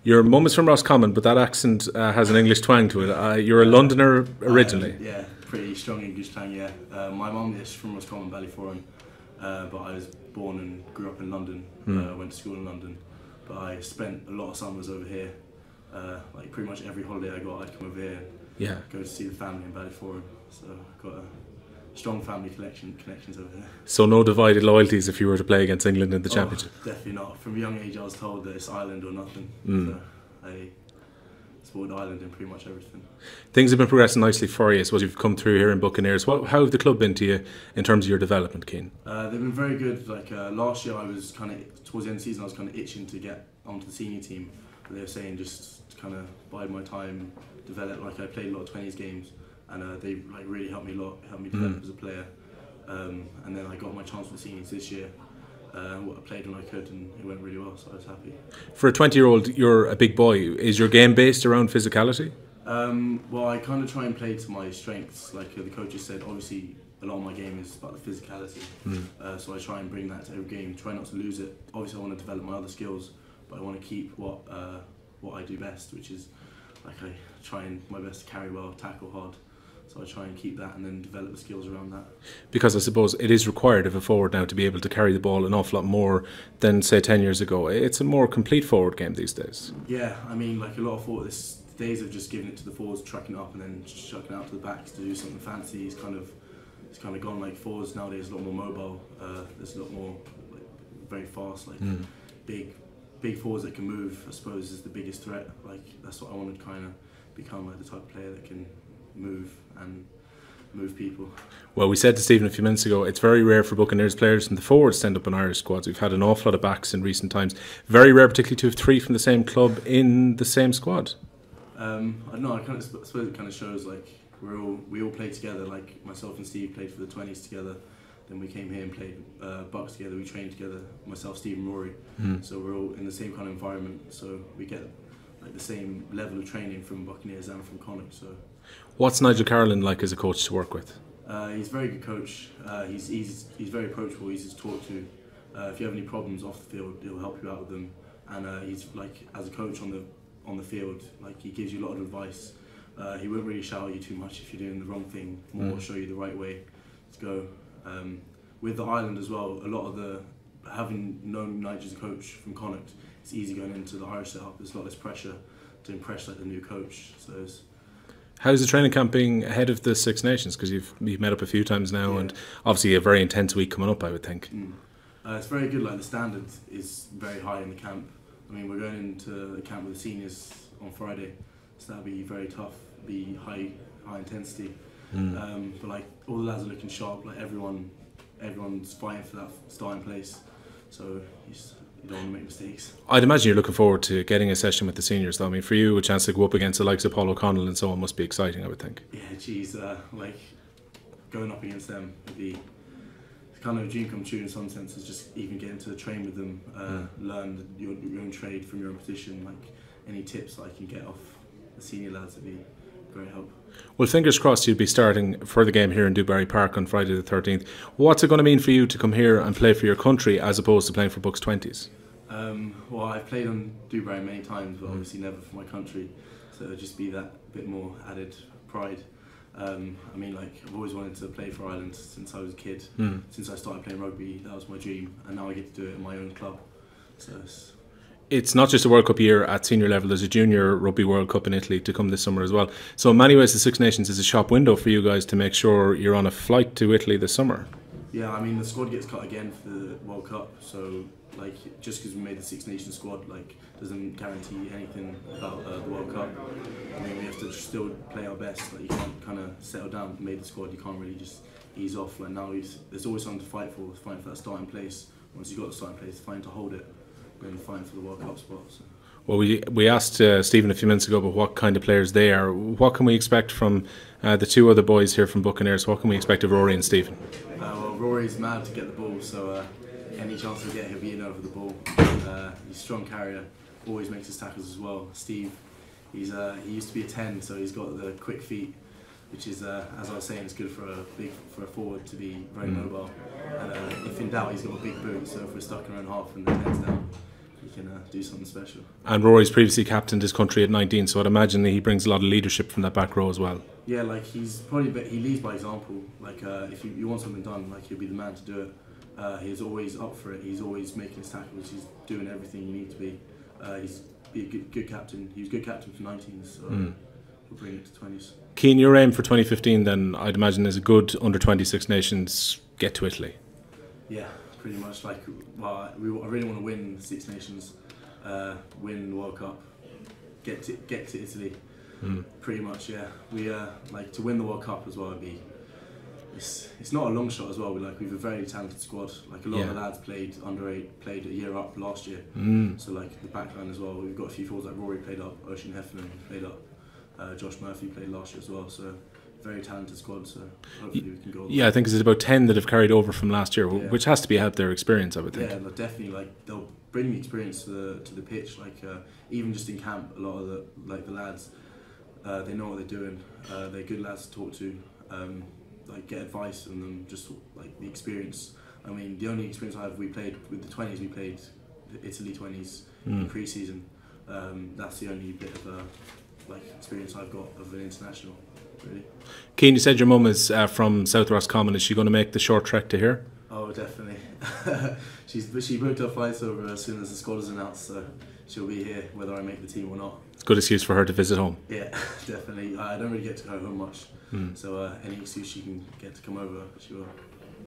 Your mum is from Roscommon, but that accent has an English twang to it. You're a Londoner originally. Yeah, pretty strong English twang, yeah. My mum is from Roscommon, Ballyforan, but I was born and grew up in London, went to school in London. But I spent a lot of summers over here. Like pretty much every holiday I got, I'd come over here and go to see the family in Ballyforan. So I've got a strong family connections over here. So no divided loyalties if you were to play against England in the Championship? Definitely not. From a young age I was told that it's Ireland or nothing. So I supported Ireland in pretty much everything. Things have been progressing nicely for you. I suppose you've come through here in Buccaneers. How have the club been to you in terms of your development, Cian? They've been very good. Like last year I was kind of, towards the end of the season I was kind of itching to get onto the senior team. But they were saying just kind of bide my time, develop. Like I played a lot of 20s games. And they like really helped me a lot, helped me develop as a player. And then I got my chance with the seniors this year. I played when I could, and it went really well, so I was happy. For a 20-year-old, you're a big boy. Is your game based around physicality? Well, I kind of try and play to my strengths. Like the coaches said, obviously a lot of my game is about the physicality. So I try and bring that to every game. Try not to lose it. Obviously, I want to develop my other skills, but I want to keep what I do best, which is like I try and my best to carry well, tackle hard. So I try and keep that and then develop the skills around that. Because I suppose it is required of a forward now to be able to carry the ball an awful lot more than, say, 10 years ago. It's a more complete forward game these days. Yeah, I mean, like a lot of forwards, days of just giving it to the forwards, tracking up and then chucking it out to the backs to do something fancy. It's kind of gone. Like forwards nowadays a lot more mobile. There's a lot more like, very fast, like big forwards that can move. I suppose is the biggest threat. Like that's what I want to kind of become, like the type of player that can move people. Well, we said to Stephen a few minutes ago, it's very rare for Buccaneers players and the forwards stand up in Irish squads. We've had an awful lot of backs in recent times. Very rare, particularly to have three from the same club in the same squad. I don't know. I suppose it kind of shows like we all played together. Like myself and Steve played for the 20s together. Then we came here and played Bucks together. We trained together. Myself, Steve, and Rory. So we're all in the same kind of environment. So we get like the same level of training from Buccaneers and from Connacht. So. What's Nigel Carolan like as a coach to work with? He's a very good coach. He's very approachable. He's just talk to. If you have any problems off the field, he'll help you out with them. And he's like as a coach on the field, like he gives you a lot of advice. He won't really shout at you too much if you're doing the wrong thing. More show you the right way to go. With the Ireland as well, a lot of having known Nigel as a coach from Connacht, it's easy going into the Irish setup. There's a lot less pressure to impress like the new coach. So. How's the training camp being ahead of the Six Nations? Because you've met up a few times now, and obviously a very intense week coming up, I would think. It's very good. Like the standard is very high in the camp. I mean, we're going into the camp with the seniors on Friday, so that'll be very tough. Be high intensity. But like all the lads are looking sharp. Like everyone's fighting for that starting place. So you don't want to make mistakes. I'd imagine you're looking forward to getting a session with the seniors though. I mean, for you, a chance to go up against the likes of Paul O'Connell and so on must be exciting, I would think. Yeah, geez, like going up against them would be kind of a dream come true in some senses. Just even getting to train with them, learn your own trade from your own position. Like any tips I can get off the senior lads would be great help. Well, fingers crossed you'll be starting for the game here in Dewberry Park on Friday the 13th. What's it going to mean for you to come here and play for your country as opposed to playing for Bucks 20s? Well, I've played on Dewberry many times, but obviously never for my country. So it'll just be that bit more added pride. I mean, like I've always wanted to play for Ireland since I was a kid. Since I started playing rugby, that was my dream, and now I get to do it in my own club. So. It's not just a World Cup year at senior level, there's a Junior Rugby World Cup in Italy to come this summer as well. So in many ways the Six Nations is a shop window for you guys to make sure you're on a flight to Italy this summer. Yeah, I mean the squad gets cut again for the World Cup, so like just because we made the Six Nations squad like doesn't guarantee anything about the World Cup. I mean we have to still play our best, like you can't kind of settle down, made the squad, you can't really just ease off. Like now there's always something to fight for that starting place. Once you've got the starting place, fighting to hold it. Going to find for the World Cup spot. So. Well, we asked Stephen a few minutes ago about what kind of players they are. What can we expect from the two other boys here from Buccaneers? What can we expect of Rory and Stephen? Well, Rory's mad to get the ball, so any chance we get, he'll be in over the ball. He's a strong carrier, always makes his tackles as well. Steve, he used to be a 10, so he's got the quick feet, which is, as I was saying, it's good for a forward to be very mobile. And if in doubt, he's got a big boot, so if we're stuck in our own half and the 10's down, he can do something special. And Rory's previously captained his country at 19, so I'd imagine he brings a lot of leadership from that back row as well. Yeah, like he leads by example. Like if you want something done, like he'll be the man to do it. He's always up for it. He's always making his tackles. He's doing everything you need to be. He's a good captain. He was a good captain for 19s, so he'll bring it to 20s. Cian, your aim for 2015 then, I'd imagine, is a good under-20 Six Nations get to Italy. Yeah, pretty much. Like, well, I really want to win the Six Nations, win the World Cup, get to Italy. Pretty much, yeah. We like to win the World Cup as well. It's not a long shot as well. We've a very talented squad. Like a lot of the lads played under-8, played a year up last year. So like the back line as well. We've got a few forwards like Rory played up, Ocean Heffernan played up, Josh Murphy played last year as well. So very talented squad. So hopefully we can go. Yeah, I think it's about 10 that have carried over from last year, which has to be helped their experience, I would think. Yeah, definitely. Like they'll bring the experience to the pitch. Like even just in camp, a lot of the lads. They know what they're doing. They're good lads to talk to. Like get advice from them. Just like the experience. I mean, the only experience I have, we played with the 20s. We played the Italy 20s in pre-season. That's the only bit of like experience I've got of an international. Really. Cian, you said your mum is from South Roscommon. Is she going to make the short trek to here? Oh, definitely. She booked her flights over as soon as the squad is announced. So she'll be here whether I make the team or not. It's a good excuse for her to visit home. Yeah, definitely. I don't really get to go home much, so any excuse she can get to come over, she will.